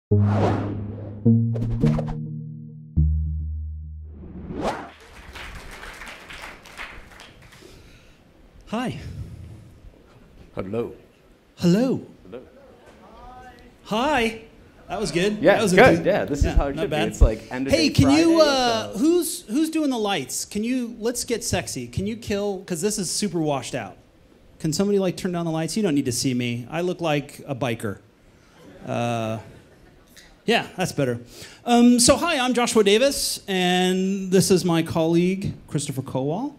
Hi. Hello. Hello. Hello. Hi. That was good. Yeah, that was good. Yeah, this is how it not should bad. be. It's like end of Hey, day can Friday, you? so- Who's doing the lights? Let's get sexy. Can you kill? Because this is super washed out. Can somebody like turn down the lights? You don't need to see me. I look like a biker. Yeah, that's better. So hi, I'm Joshua Davis, and this is my colleague Kristopher Kowal.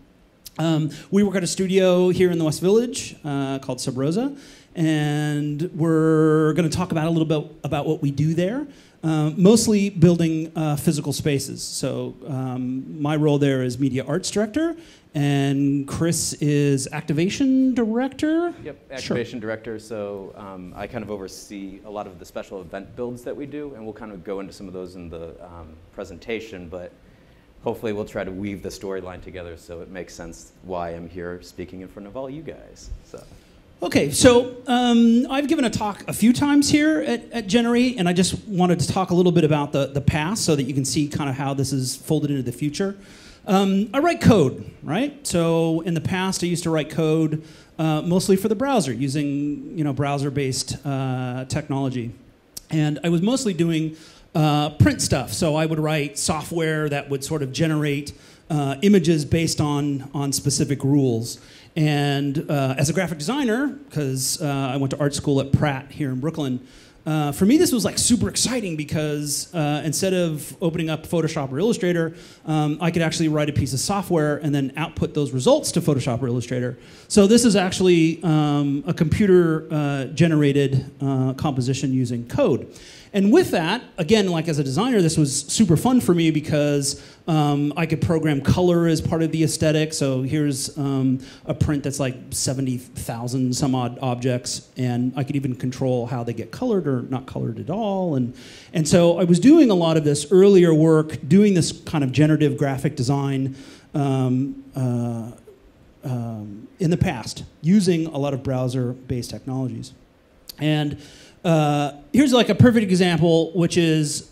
We work at a studio here in the West Village called Sub Rosa, and we're going to talk about a little bit about what we do there, mostly building physical spaces. So my role there is media arts director, and Chris is activation director. Yep, activation director. So I kind of oversee a lot of the special event builds that we do, and we'll kind of go into some of those in the presentation, but hopefully we'll try to weave the storyline together so it makes sense why I'm here speaking in front of all you guys. So. Okay, so I've given a talk a few times here at Generate, and I just wanted to talk a little bit about the past so that you can see kind of how this is folded into the future. I write code, right? So in the past, I used to write code mostly for the browser using browser-based technology, and I was mostly doing print stuff. So I would write software that would sort of generate images based on specific rules. And as a graphic designer, because I went to art school at Pratt here in Brooklyn, for me this was like super exciting because instead of opening up Photoshop or Illustrator, I could actually write a piece of software and then output those results to Photoshop or Illustrator. So this is actually a computer generated composition using code. And with that, again, like as a designer, this was super fun for me because I could program color as part of the aesthetic. So here's a print that's like 70,000 some odd objects, and I could even control how they get colored or not colored at all. And so I was doing a lot of this earlier work, doing this kind of generative graphic design in the past, using a lot of browser-based technologies. And here's like a perfect example, which is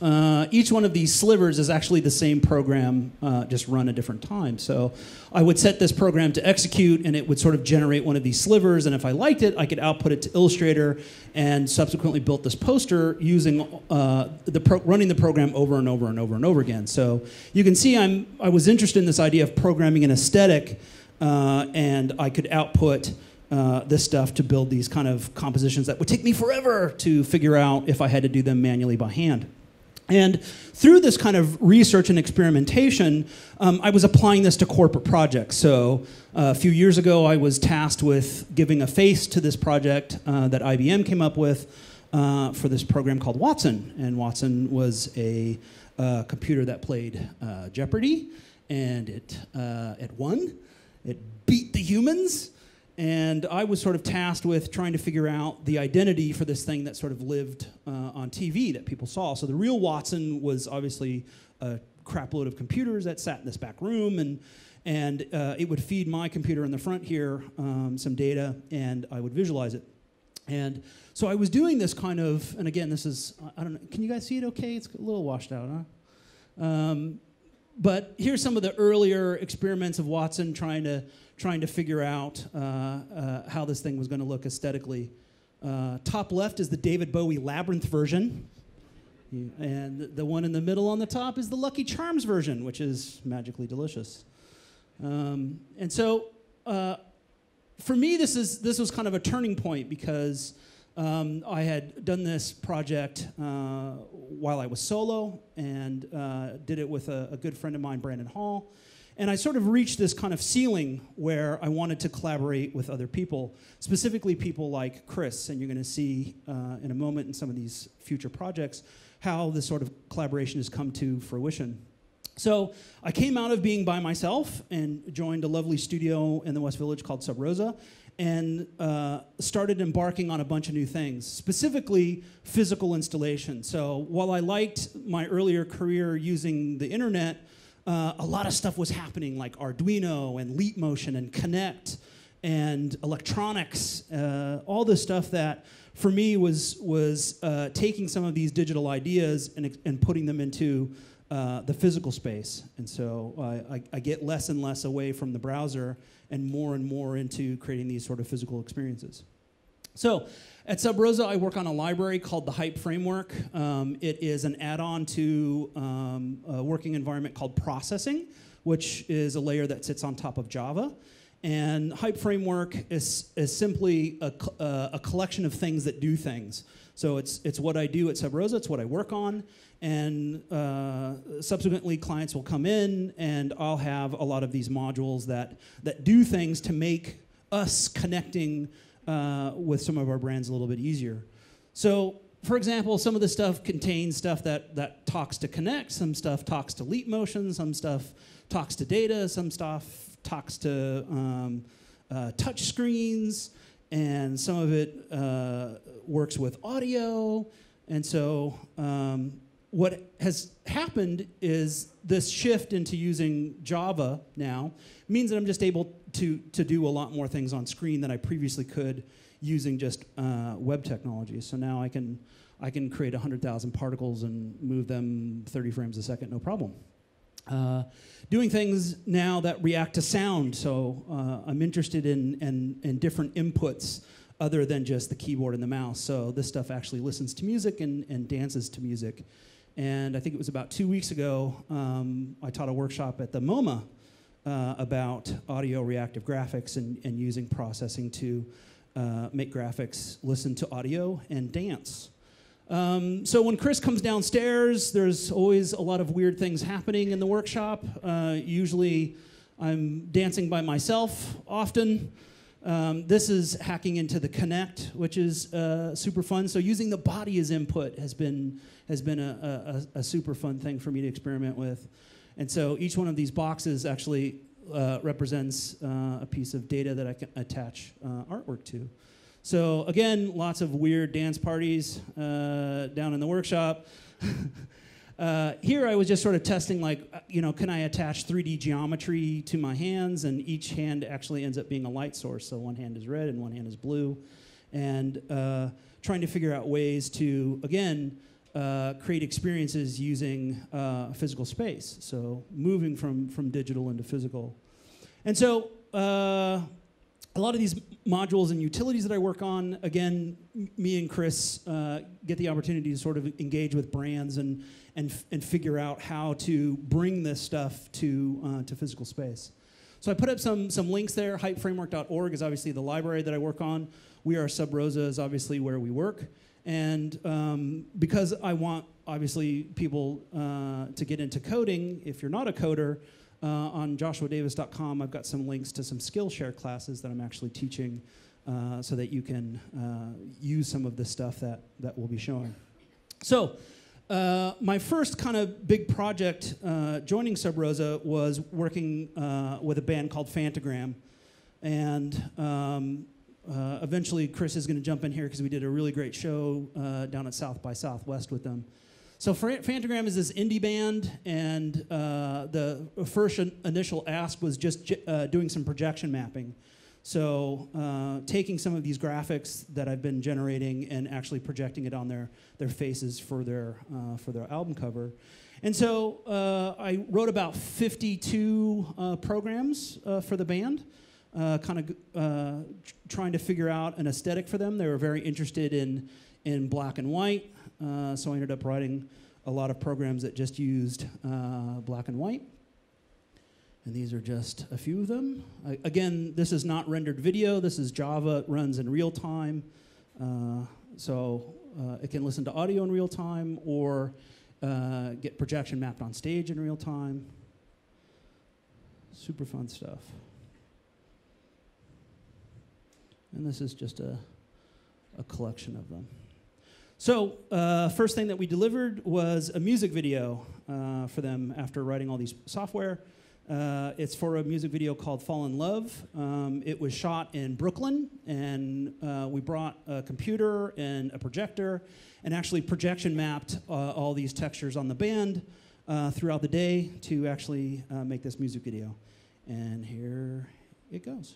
each one of these slivers is actually the same program, just run a different time. So I would set this program to execute, and it would sort of generate one of these slivers, and if I liked it, I could output it to Illustrator, and subsequently built this poster using running the program over and over and over and over again. So you can see I was interested in this idea of programming an aesthetic, and I could output this stuff to build these kind of compositions that would take me forever to figure out if I had to do them manually by hand. And through this kind of research and experimentation, I was applying this to corporate projects. So a few years ago, I was tasked with giving a face to this project that IBM came up with for this program called Watson. And Watson was a computer that played Jeopardy, and it won. It beat the humans. And I was sort of tasked with trying to figure out the identity for this thing that sort of lived on TV that people saw. So the real Watson was obviously a crap load of computers that sat in this back room, and it would feed my computer in the front here some data, and I would visualize it. And so I was doing this kind of, and again, this is, I don't know, can you guys see it okay? It's a little washed out, huh? But here's some of the earlier experiments of Watson trying to figure out how this thing was going to look aesthetically. Top left is the David Bowie Labyrinth version. And the one in the middle on the top is the Lucky Charms version, which is magically delicious. And so for me, this was kind of a turning point because I had done this project while I was solo and did it with a good friend of mine, Brandon Hall. And I sort of reached this kind of ceiling where I wanted to collaborate with other people, specifically people like Chris. And you're going to see in a moment in some of these future projects how this sort of collaboration has come to fruition. So I came out of being by myself and joined a lovely studio in the West Village called Sub Rosa, and started embarking on a bunch of new things, specifically physical installation. So while I liked my earlier career using the internet, a lot of stuff was happening like Arduino and Leap Motion and Connect and electronics, all this stuff that for me was taking some of these digital ideas and putting them into the physical space. And so I get less and less away from the browser and more into creating these sort of physical experiences. So at Sub Rosa, I work on a library called the Hype Framework. It is an add-on to a working environment called processing, which is a layer that sits on top of Java. And Hype Framework is simply a collection of things that do things. So it's what I do at Sub Rosa, it's what I work on, and subsequently clients will come in and I'll have a lot of these modules that do things to make us connecting with some of our brands a little bit easier. So, for example, some of the stuff contains stuff that talks to Connect, some stuff talks to Leap Motion, some stuff talks to data, some stuff talks to touch screens, and some of it works with audio. And so what has happened is this shift into using Java now means that I'm just able to do a lot more things on screen than I previously could using just web technology. So now I can create 100,000 particles and move them 30 frames a second, no problem. Doing things now that react to sound. So I'm interested in different inputs other than just the keyboard and the mouse. So this stuff actually listens to music and dances to music. And I think it was about 2 weeks ago, I taught a workshop at the MoMA about audio reactive graphics and using processing to make graphics listen to audio and dance. So when Chris comes downstairs, there's always a lot of weird things happening in the workshop. Usually I'm dancing by myself often. This is hacking into the Connect, which is super fun. So using the body as input has been a super fun thing for me to experiment with. And so each one of these boxes actually represents a piece of data that I can attach artwork to. So again, lots of weird dance parties down in the workshop. Here I was just sort of testing, can I attach 3D geometry to my hands? And each hand actually ends up being a light source. So one hand is red and one hand is blue. And trying to figure out ways to, again, create experiences using physical space. So moving from digital into physical. And so a lot of these modules and utilities that I work on, again, me and Chris get the opportunity to sort of engage with brands and figure out how to bring this stuff to physical space. So I put up some links there. Hypeframework.org is obviously the library that I work on. We Are Sub Rosa is obviously where we work. And because I want, obviously, people to get into coding, if you're not a coder, on joshuadavis.com, I've got some links to some Skillshare classes that I'm actually teaching so that you can use some of the stuff that we'll be showing. So my first kind of big project joining Sub Rosa was working with a band called Fantagram. And eventually Chris is going to jump in here because we did a really great show down at South by Southwest with them. So Fantagram is this indie band, and the first initial ask was just doing some projection mapping. So taking some of these graphics that I've been generating and actually projecting it on their faces for their album cover. And so I wrote about 52 programs for the band, kind of trying to figure out an aesthetic for them. They were very interested in black and white. So I ended up writing a lot of programs that just used black and white. And these are just a few of them. Again, this is not rendered video. This is Java. It runs in real time. So it can listen to audio in real time or get projection mapped on stage in real time. Super fun stuff. And this is just a collection of them. So first thing that we delivered was a music video for them after writing all these software. It's for a music video called Fall in Love. It was shot in Brooklyn, and we brought a computer and a projector and actually projection mapped all these textures on the band throughout the day to actually make this music video. And here it goes.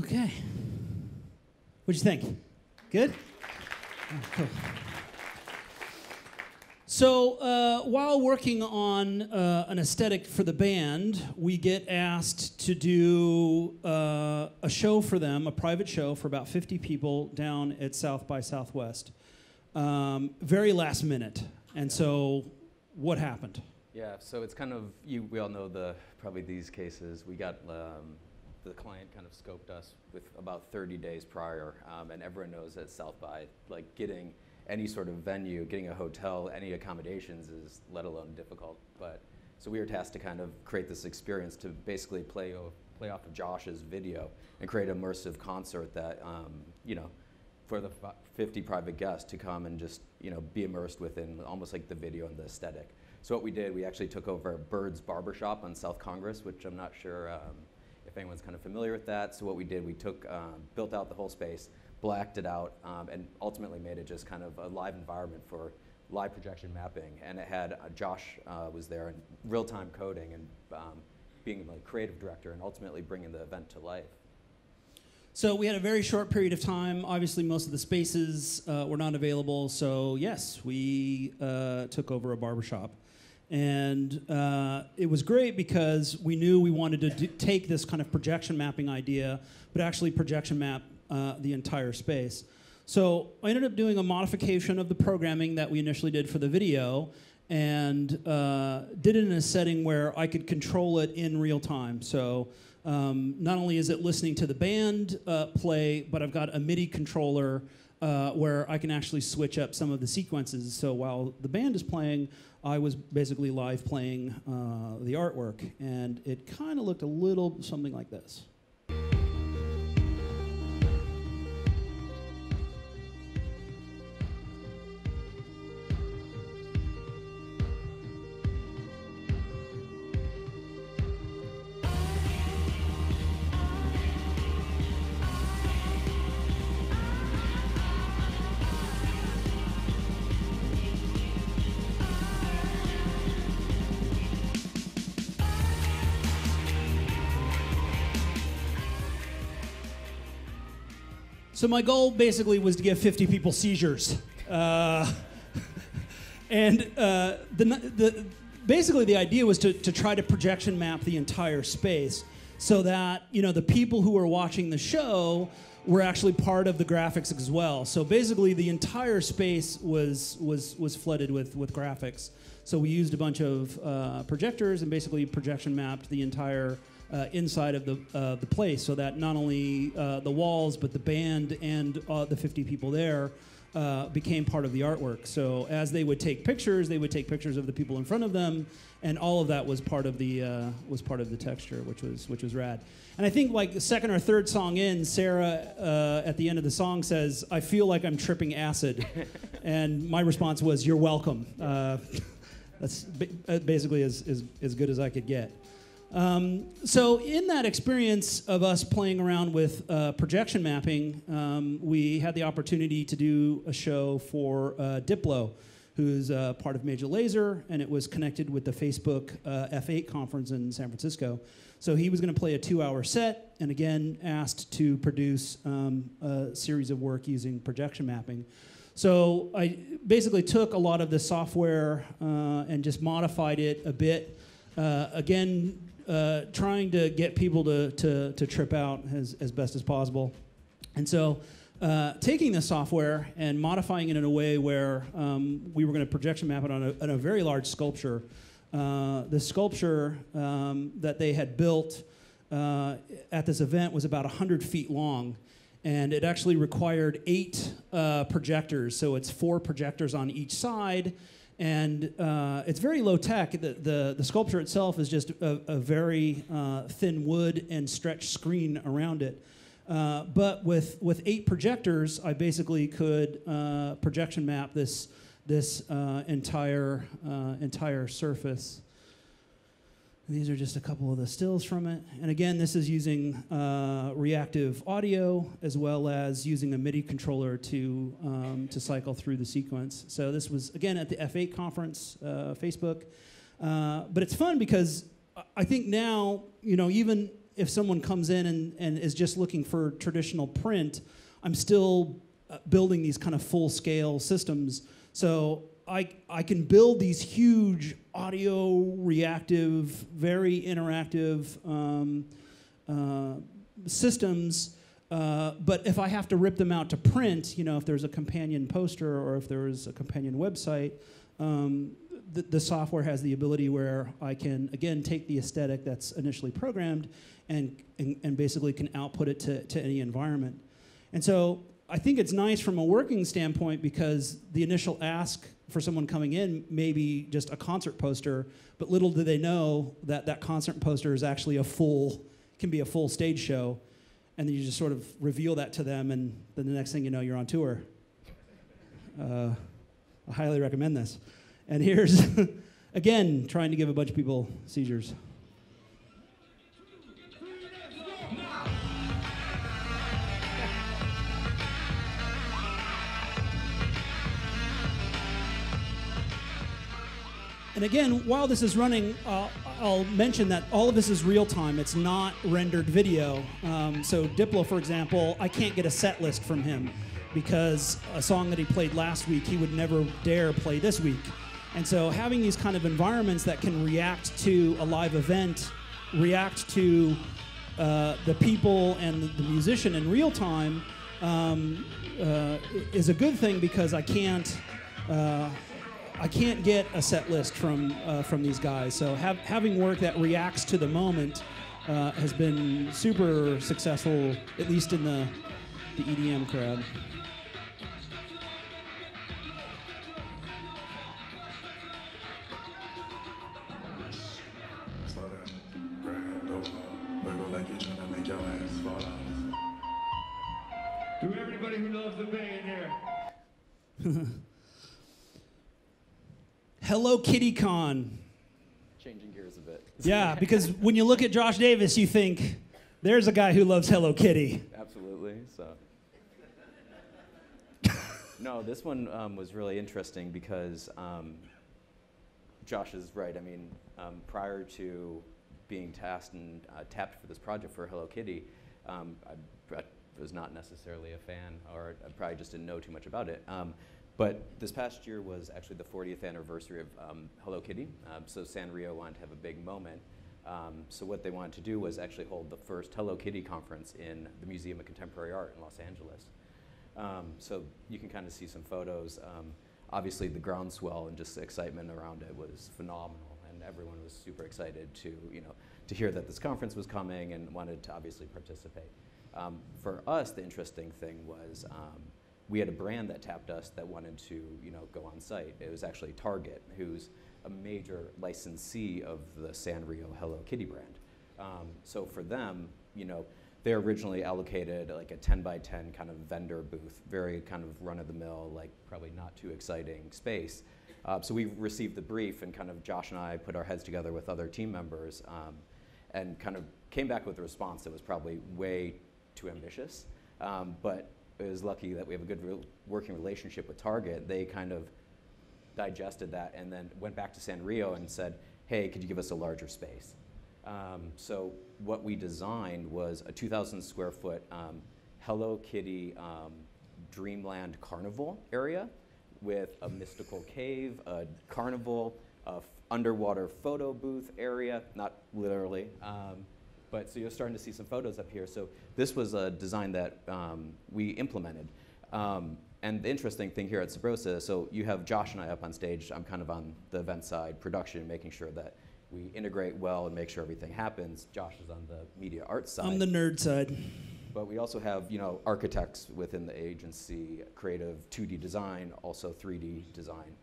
Okay. What'd you think? Good? Oh, cool. So while working on an aesthetic for the band, we get asked to do a show for them, a private show for about 50 people down at South by Southwest. Very last minute. And so what happened? Yeah, so it's kind of, we all know probably these cases. We got the client kind of scoped us with about 30 days prior, and everyone knows at South by, like getting any sort of venue, getting a hotel, any accommodations is let alone difficult. But so we were tasked to kind of create this experience to basically play off of Josh's video and create an immersive concert that, for the 50 private guests to come and just, be immersed within almost like the video and the aesthetic. So what we did, we actually took over Bird's Barbershop on South Congress, which I'm not sure if anyone's kind of familiar with that. So what we did, we built out the whole space, blacked it out, and ultimately made it just kind of a live environment for live projection mapping. And it had Josh was there and real-time coding and being like creative director and ultimately bringing the event to life. So we had a very short period of time. Obviously, most of the spaces were not available. So yes, we took over a barbershop. And it was great because we knew we wanted to take this kind of projection mapping idea, but actually projection map the entire space. So I ended up doing a modification of the programming that we initially did for the video and did it in a setting where I could control it in real time. So not only is it listening to the band play, but I've got a MIDI controller where I can actually switch up some of the sequences. So while the band is playing, I was basically live playing the artwork. And it kind of looked a little something like this. So my goal basically was to give 50 people seizures. Basically the idea was to try to projection map the entire space so that the people who were watching the show were actually part of the graphics as well. So basically the entire space was flooded with graphics. So we used a bunch of projectors and basically projection mapped the entire inside of the place, so that not only the walls but the band and the 50 people there became part of the artwork. So as they would take pictures of the people in front of them, and all of that was part of the texture, which was rad. And I think like the second or third song in, Sarah at the end of the song says, "I feel like I'm tripping acid," and my response was, "You're welcome." That's basically as good as I could get. So in that experience of us playing around with projection mapping, we had the opportunity to do a show for Diplo, who's part of Major Lazer, and it was connected with the Facebook F8 conference in San Francisco. So he was going to play a 2-hour set, and again asked to produce a series of work using projection mapping. So I basically took a lot of the software and just modified it a bit. Again, trying to get people to trip out as best as possible. And so taking the software and modifying it in a way where we were going to projection map it on a very large sculpture. The sculpture that they had built at this event was about 100 feet long, and it actually required 8 projectors. So it's 4 projectors on each side. And it's very low tech. The sculpture itself is just a very thin wood and stretched screen around it. But with 8 projectors, I basically could projection map this entire surface. And these are just a couple of the stills from it. And again, this is using reactive audio as well as using a MIDI controller to cycle through the sequence. So this was, again, at the F8 conference, Facebook. But it's fun because I think now, even if someone comes in and is just looking for traditional print, I'm still building these kind of full-scale systems. So I can build these huge audio reactive, very interactive systems, but if I have to rip them out to print, if there's a companion poster or if there's a companion website, the software has the ability where I can, again, take the aesthetic that's initially programmed and basically can output it to any environment. And so I think it's nice from a working standpoint because the initial ask for someone coming in may be just a concert poster, but little do they know that that concert poster is actually can be a full stage show, and then you just sort of reveal that to them, and then the next thing you know, you're on tour. I highly recommend this. And here's, again, trying to give a bunch of people seizures. And again, while this is running, I'll mention that all of this is real time. It's not rendered video. So Diplo, for example, I can't get a set list from him because a song that he played last week, he would never dare play this week. And so having these kind of environments that can react to a live event, react to the people and the musician in real time is a good thing because I can't get a set list from these guys. So having work that reacts to the moment has been super successful, at least in the EDM crowd. To everybody who loves the Bay in here. Hello Kitty Con. Changing gears a bit. Yeah, because when you look at Josh Davis, you think, there's a guy who loves Hello Kitty. Absolutely. So, no, this one was really interesting because Josh is right. I mean, prior to being tasked and tapped for this project for Hello Kitty, I was not necessarily a fan, or I probably just didn't know too much about it. But this past year was actually the 40th anniversary of Hello Kitty, so Sanrio wanted to have a big moment. So what they wanted to do was actually hold the first Hello Kitty conference in the Museum of Contemporary Art in Los Angeles. So you can kind of see some photos. Obviously the groundswell and just the excitement around it was phenomenal, and everyone was super excited to hear that this conference was coming and wanted to obviously participate. For us, the interesting thing was we had a brand that tapped us that wanted to, go on site. It was actually Target, who's a major licensee of the Sanrio Hello Kitty brand. So for them, they originally allocated like a 10 by 10 kind of vendor booth, very kind of run-of-the-mill, like probably not too exciting space. So we received the brief, and kind of Josh and I put our heads together with other team members and kind of came back with a response that was probably way too ambitious, but it was lucky that we have a good working relationship with Target. They kind of digested that and then went back to Sanrio and said, hey, could you give us a larger space? So what we designed was a 2,000 square foot Hello Kitty Dreamland Carnival area with a mystical cave, a carnival, a underwater photo booth area, not literally, but so you're starting to see some photos up here. So this was a design that we implemented. And the interesting thing here at Sabrosa, so you have Josh and I up on stage. I'm kind of on the event side, production, making sure that we integrate well and make sure everything happens. Josh is on the media arts side. I'm the nerd side. But we also have, architects within the agency, creative 2D design, also 3D design,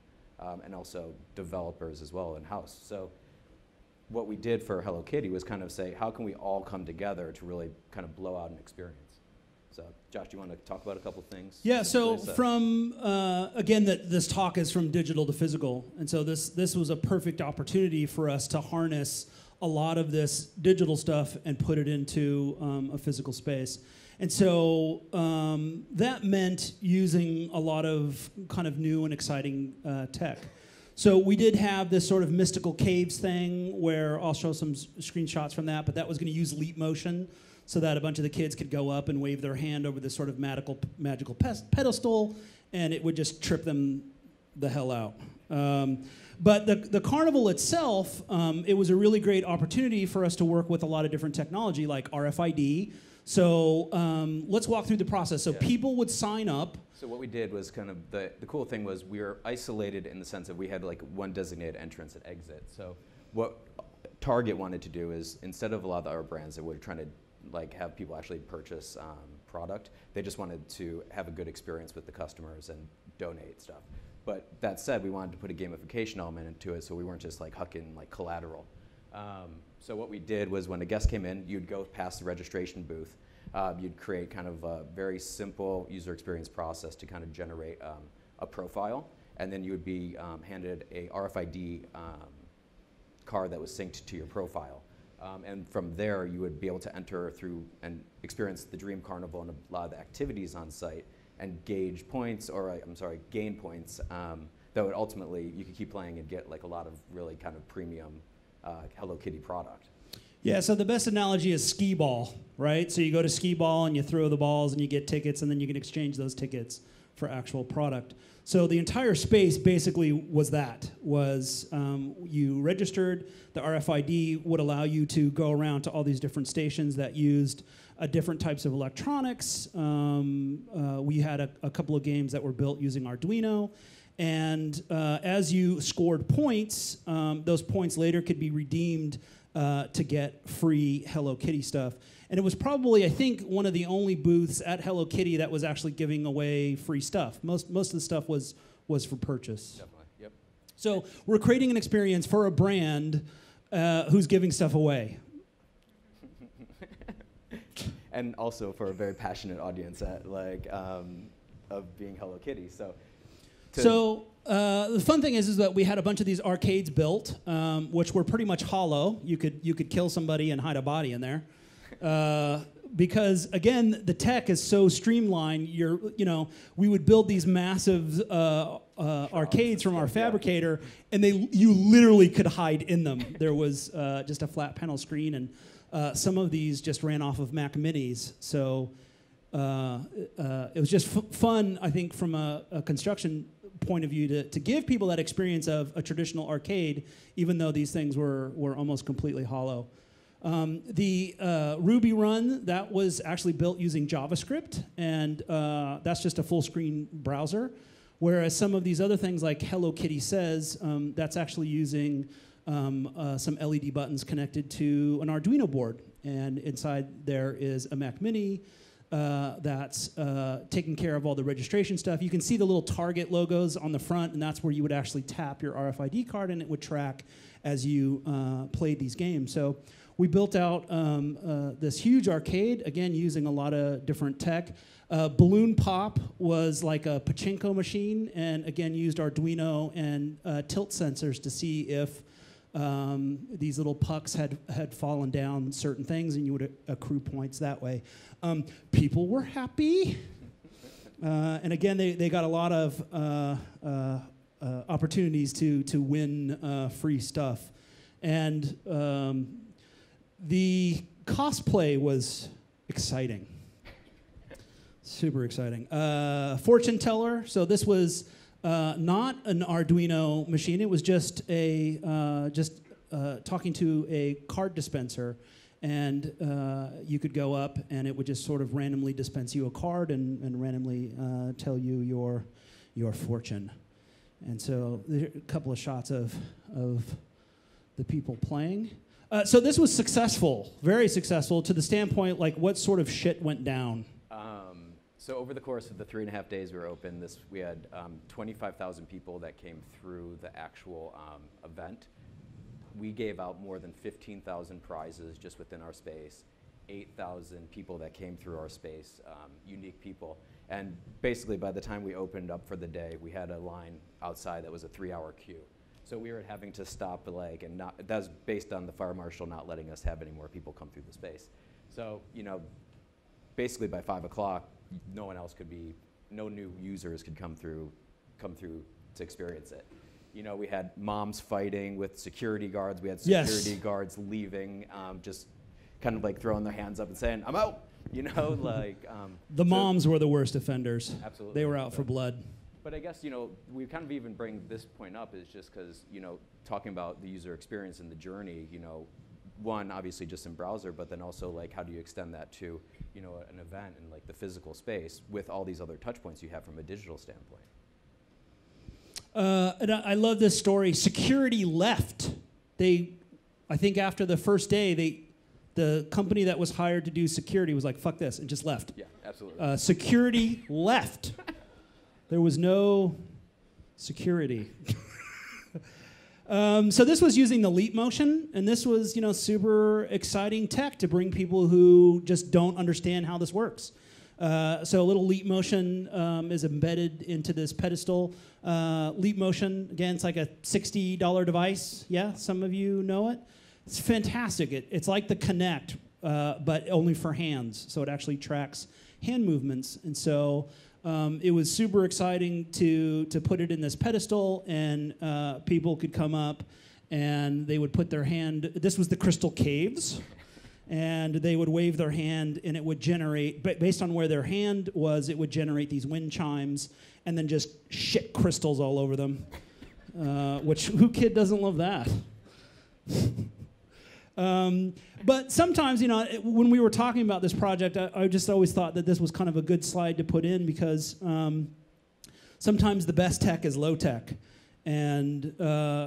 and also developers as well in-house. So what we did for Hello Kitty was kind of say, how can we all come together to really kind of blow out an experience? So, Josh, do you want to talk about a couple things? Yeah, so from, again, this talk is from digital to physical. And so this was a perfect opportunity for us to harness a lot of this digital stuff and put it into a physical space. And so that meant using a lot of kind of new and exciting tech. So we did have this sort of mystical caves thing where I'll show some screenshots from that, but that was going to use leap motion so that a bunch of the kids could go up and wave their hand over this sort of magical pedestal, and it would just trip them the hell out. But the carnival itself, it was a really great opportunity for us to work with a lot of different technology like RFID. So let's walk through the process. So people would sign up. So what we did was kind of, the cool thing was we were isolated in the sense that we had like one designated entrance and exit. So what Target wanted to do is, instead of a lot of our brands that were trying to like have people actually purchase product, they just wanted to have a good experience with the customers and donate stuff. But that said, we wanted to put a gamification element into it so we weren't just like hucking like collateral. So what we did was when a guest came in, you'd go past the registration booth. You'd create kind of a very simple user experience process to kind of generate a profile. And then you would be handed a RFID card that was synced to your profile. And from there, you would be able to enter through and experience the Dream Carnival and a lot of the activities on site and gauge points, or gain points that would ultimately, you could keep playing and get like a lot of really kind of premium Hello Kitty product. Yeah, so the best analogy is skee ball, right? So you go to skee ball and you throw the balls and you get tickets, and then you can exchange those tickets for actual product. So the entire space basically was that, you registered, the RFID would allow you to go around to all these different stations that used different types of electronics. We had a couple of games that were built using Arduino. And as you scored points, those points later could be redeemed to get free Hello Kitty stuff. And it was probably, I think, one of the only booths at Hello Kitty that was actually giving away free stuff. Most of the stuff was for purchase. Definitely, yep. So we're creating an experience for a brand who's giving stuff away. And also for a very passionate audience of being Hello Kitty. So the fun thing is that we had a bunch of these arcades built, which were pretty much hollow. You could kill somebody and hide a body in there, because again, the tech is so streamlined. We would build these massive arcades from our fabricator, and you literally could hide in them. There was just a flat panel screen, and some of these just ran off of Mac Minis. So it was just fun, I think, from a construction point of view to give people that experience of a traditional arcade, even though these things were almost completely hollow. The Ruby Run, that was actually built using JavaScript, and that's just a full screen browser, whereas some of these other things like Hello Kitty Says, that's actually using some LED buttons connected to an Arduino board, and inside there is a Mac Mini that's taking care of all the registration stuff. You can see the little Target logos on the front, and that's where you would actually tap your RFID card, and it would track as you played these games. So we built out this huge arcade, again, using a lot of different tech. Balloon Pop was like a pachinko machine, and again, used Arduino and tilt sensors to see if these little pucks had fallen down certain things, and you would accrue points that way. People were happy. And again, they got a lot of opportunities to win free stuff. And the cosplay was exciting. Super exciting. Fortune teller. So this was not an Arduino machine. It was just talking to a card dispenser, and you could go up, and it would just sort of randomly dispense you a card and randomly tell you your fortune. And so there are a couple of shots of the people playing. So this was successful, very successful, to the standpoint like what sort of shit went down. So over the course of the 3.5 days we were open, we had 25,000 people that came through the actual event. We gave out more than 15,000 prizes just within our space, 8,000 people that came through our space, unique people. And basically by the time we opened up for the day, we had a line outside that was a 3-hour queue. So we were having to stop that was based on the fire marshal not letting us have any more people come through the space. So, basically by 5 o'clock, no new users could come through to experience it. You know, we had moms fighting with security guards. We had Yes. security guards leaving, just kind of like throwing their hands up and saying, "I'm out." You know, like The moms were the worst offenders. Absolutely. They were out for blood. But I guess, you know, we kind of even bring this point up is just because, you know, talking about the user experience and the journey, you know, one, obviously just in browser, but then also like how do you extend that to, you know, an event and like the physical space with all these other touch points you have from a digital standpoint. And I love this story. Security left. I think after the first day, the company that was hired to do security was like, fuck this, and just left. Yeah, absolutely. Security left. There was no security. So this was using the leap motion, and this was, you know, super exciting tech to bring people who just don't understand how this works. So a little leap motion is embedded into this pedestal. Leap motion, again, it's like a $60 device. Yeah, some of you know it. It's fantastic. It's like the Kinect, but only for hands. So it actually tracks hand movements. And so it was super exciting to put it in this pedestal, and people could come up and they would put their hand. This was the Crystal Caves. And they would wave their hand, and it would generate, based on where their hand was, it would generate these wind chimes, and then just shit crystals all over them. Which, who kid doesn't love that? But sometimes, you know, when we were talking about this project, I just always thought that this was kind of a good slide to put in because sometimes the best tech is low tech. And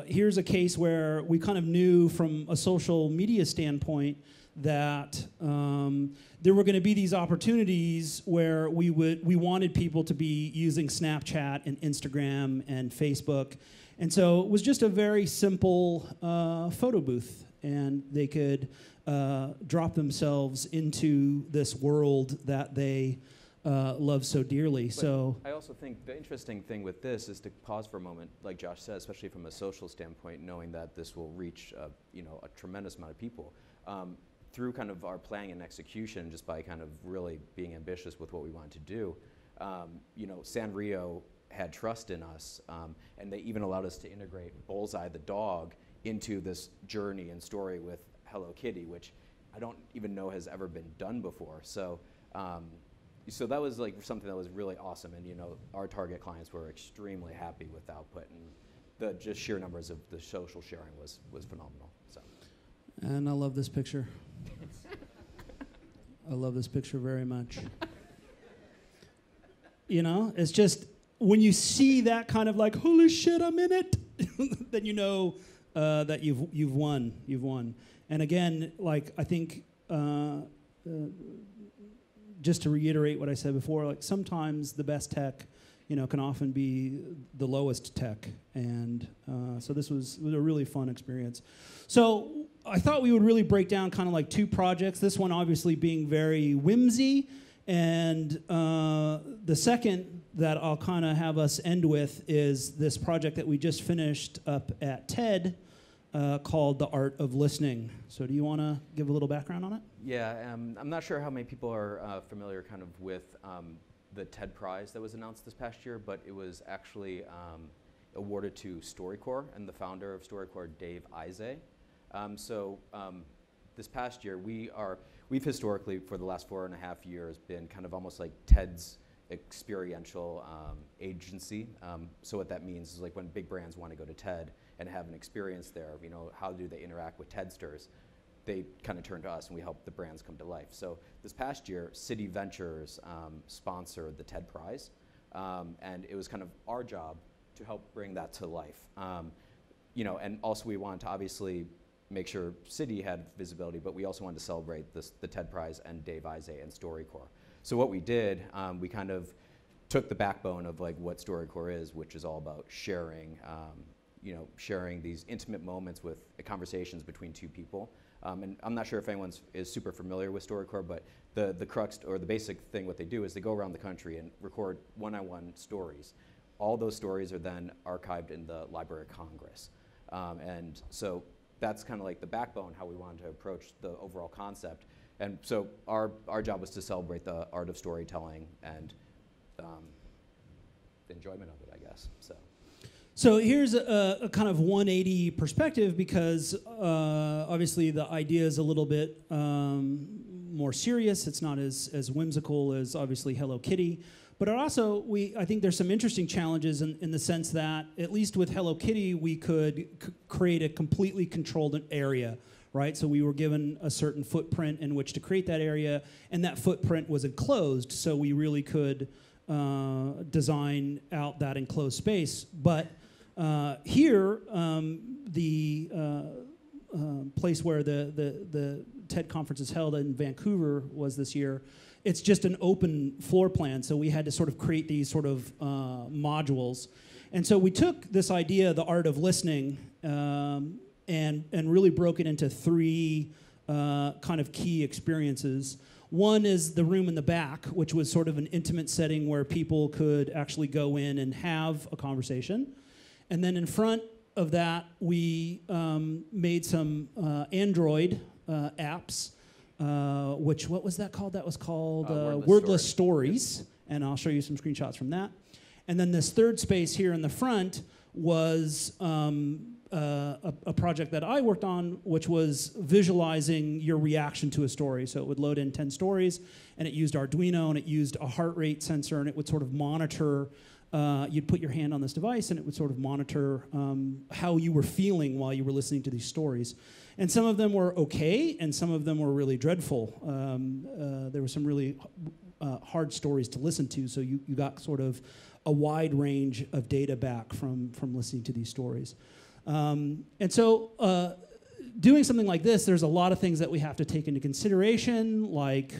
here's a case where we kind of knew from a social media standpoint that there were going to be these opportunities where we wanted people to be using Snapchat and Instagram and Facebook. And so it was just a very simple photo booth, and they could drop themselves into this world that they love so dearly. But so I also think the interesting thing with this is to pause for a moment, like Josh said, especially from a social standpoint, knowing that this will reach you know, a tremendous amount of people. Through kind of our planning and execution, just by kind of really being ambitious with what we wanted to do, you know, Sanrio had trust in us, and they even allowed us to integrate Bullseye the dog into this journey and story with Hello Kitty, which I don't even know has ever been done before. So, so that was like something that was really awesome, and you know, our target clients were extremely happy with the output, and the just sheer numbers of the social sharing was phenomenal. So. And I love this picture. I love this picture very much. You know, it's just when you see that kind of like, holy shit, I'm in it, then you know that you've won. You've won. And again, like I think, just to reiterate what I said before, like sometimes the best tech, you know, can often be the lowest tech. And so this was a really fun experience. So I thought we would really break down kind of like two projects. This one obviously being very whimsy. And the second that I'll kind of have us end with is this project that we just finished up at TED called The Art of Listening. So do you want to give a little background on it? Yeah, I'm not sure how many people are familiar kind of with the TED Prize that was announced this past year, but it was actually awarded to StoryCorps and the founder of StoryCorps, Dave Isay. This past year, we've historically, for the last 4.5 years, been kind of almost like TED's experiential agency. So what that means is like when big brands want to go to TED and have an experience there, you know, how do they interact with TEDsters? They kind of turn to us and we help the brands come to life. So this past year, City Ventures sponsored the TED Prize, and it was kind of our job to help bring that to life. You know, and also we wanted to obviously make sure City had visibility, but we also wanted to celebrate the TED Prize and Dave Isay and StoryCorps. So what we did, we kind of took the backbone of like what StoryCorps is, which is all about sharing, you know, sharing these intimate moments with conversations between two people. And I'm not sure if anyone is super familiar with StoryCorps, but the crux or the basic thing what they do is they go around the country and record one-on-one stories. All those stories are then archived in the Library of Congress. And so that's kind of like the backbone, how we wanted to approach the overall concept. And so our job was to celebrate the art of storytelling and the enjoyment of it, I guess. So here's a kind of 180 perspective because obviously the idea is a little bit more serious. It's not as whimsical as obviously Hello Kitty. But also, I think there's some interesting challenges in the sense that, at least with Hello Kitty, we could create a completely controlled area, right? So we were given a certain footprint in which to create that area, and that footprint was enclosed, so we really could design out that enclosed space. But here, the place where the TED conference is held in Vancouver was this year, it's just an open floor plan, so we had to sort of create these sort of modules. And so we took this idea, the art of listening, and really broke it into three kind of key experiences. One is the room in the back, which was sort of an intimate setting where people could actually go in and have a conversation. And then in front of that, we made some Android apps. What was that called? That was called Wordless Stories, and I'll show you some screenshots from that. And then this third space here in the front was a project that I worked on, which was visualizing your reaction to a story. So it would load in 10 stories, and it used Arduino, and it used a heart rate sensor, and it would sort of monitor. You'd put your hand on this device, and it would sort of monitor how you were feeling while you were listening to these stories. And some of them were okay, and some of them were really dreadful. There were some really hard stories to listen to, so you got sort of a wide range of data back from listening to these stories. And so doing something like this, there's a lot of things that we have to take into consideration, like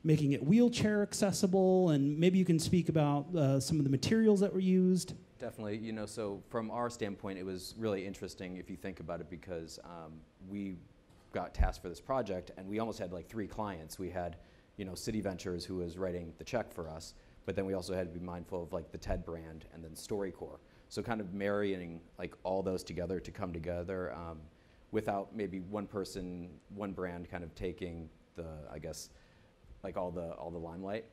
making it wheelchair accessible, and maybe you can speak about some of the materials that were used. Definitely, so from our standpoint, it was really interesting if you think about it, because we got tasked for this project, and we almost had like 3 clients. We had, City Ventures, who was writing the check for us, but then we also had to be mindful of like the TED brand and then StoryCorps. So kind of marrying like all those together to come together without maybe one person, one brand kind of taking the, I guess, like all the limelight.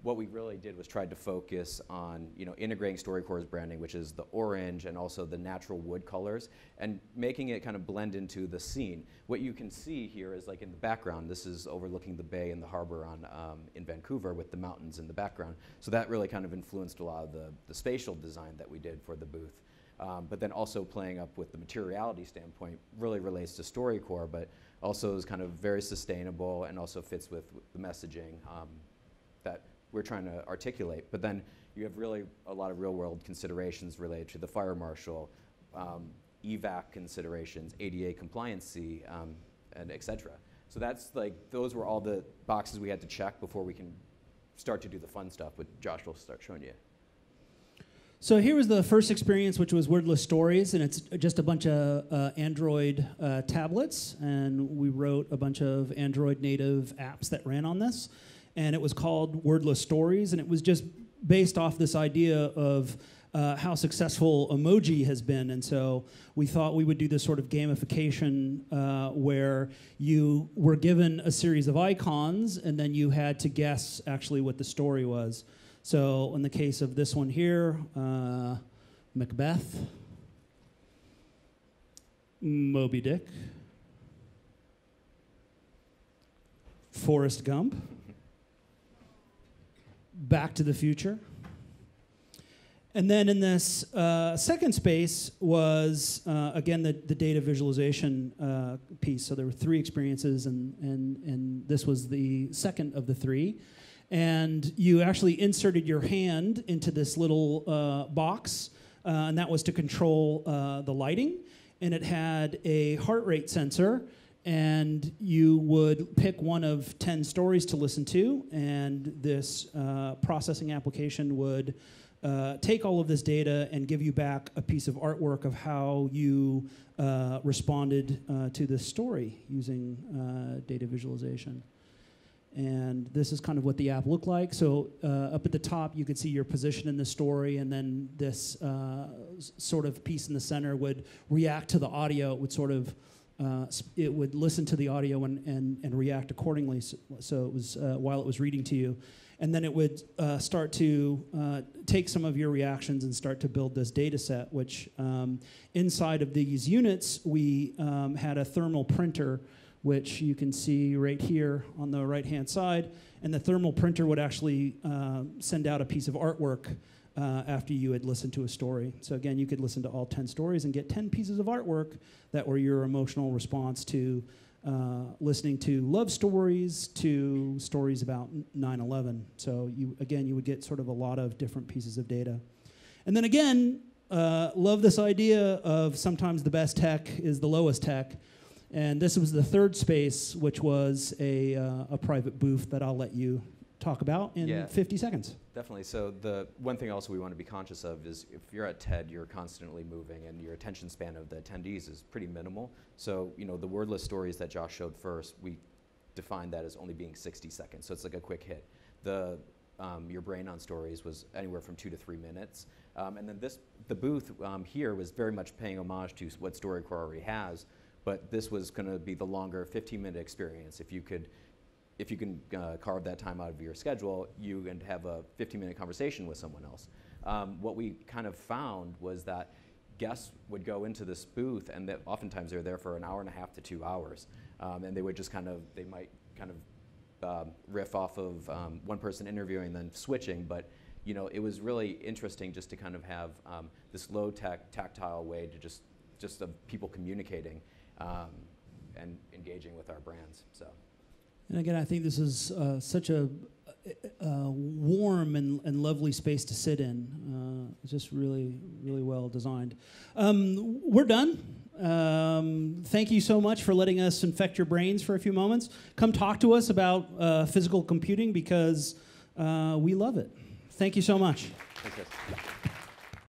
What we really did was tried to focus on, integrating StoryCorps' branding, which is the orange and also the natural wood colors, and making it kind of blend into the scene. What you can see here is like in the background, this is overlooking the bay and the harbor in Vancouver with the mountains in the background. So that really kind of influenced a lot of the spatial design that we did for the booth. But then also playing up with the materiality standpoint really relates to StoryCorps, but also is kind of very sustainable and also fits with the messaging that we're trying to articulate. But then you have really a lot of real world considerations related to the fire marshal, EVAC considerations, ADA compliancy, and et cetera. So that's like, those were all the boxes we had to check before we can start to do the fun stuff, but Josh will start showing you. So here was the first experience, which was Wordless Stories, and it's just a bunch of Android tablets, and we wrote a bunch of Android native apps that ran on this. And it was called Wordless Stories, and it was just based off this idea of how successful emoji has been. And so we thought we would do this sort of gamification where you were given a series of icons, and then you had to guess actually what the story was. So in the case of this one here, Macbeth, Moby Dick, Forrest Gump, Back to the Future. And then in this second space was, again, the data visualization piece. So there were 3 experiences, and this was the second of the 3. And you actually inserted your hand into this little box, and that was to control the lighting. And it had a heart rate sensor, and you would pick one of 10 stories to listen to, and this processing application would take all of this data and give you back a piece of artwork of how you responded to this story using data visualization. And this is kind of what the app looked like. So up at the top, you could see your position in the story, and then this sort of piece in the center would react to the audio. It would sort of it would listen to the audio and react accordingly. So it was while it was reading to you, and then it would start to take some of your reactions and start to build this data set. Which inside of these units, we had a thermal printer, which you can see right here on the right-hand side, and the thermal printer would actually send out a piece of artwork after you had listened to a story. So again, you could listen to all 10 stories and get 10 pieces of artwork that were your emotional response to listening to love stories, to stories about 9/11. So you would get sort of a lot of different pieces of data. And then again, love this idea of sometimes the best tech is the lowest tech. And this was the third space, which was a private booth that I'll let you talk about in 50 seconds. Definitely. So the one thing also we want to be conscious of is if you're at TED, you're constantly moving, and your attention span of the attendees is pretty minimal. So the wordless stories that Josh showed first, we defined that as only being 60 seconds. So it's like a quick hit. The your brain on stories was anywhere from 2 to 3 minutes. And then the booth here was very much paying homage to what StoryCorps already has, but this was going to be the longer 15-minute experience. If you can carve that time out of your schedule, you can have a 15-minute conversation with someone else. What we kind of found was that guests would go into this booth, and that oftentimes they're there for an hour and a half to 2 hours, and they would just they might riff off of one person interviewing and then switching, but it was really interesting just to kind of have this low-tech, tactile way to just of people communicating and engaging with our brands. So. And again, I think this is such a warm and lovely space to sit in. It's just really, really well designed. We're done. Thank you so much for letting us infect your brains for a few moments. Come talk to us about physical computing because we love it. Thank you so much. Thanks, guys.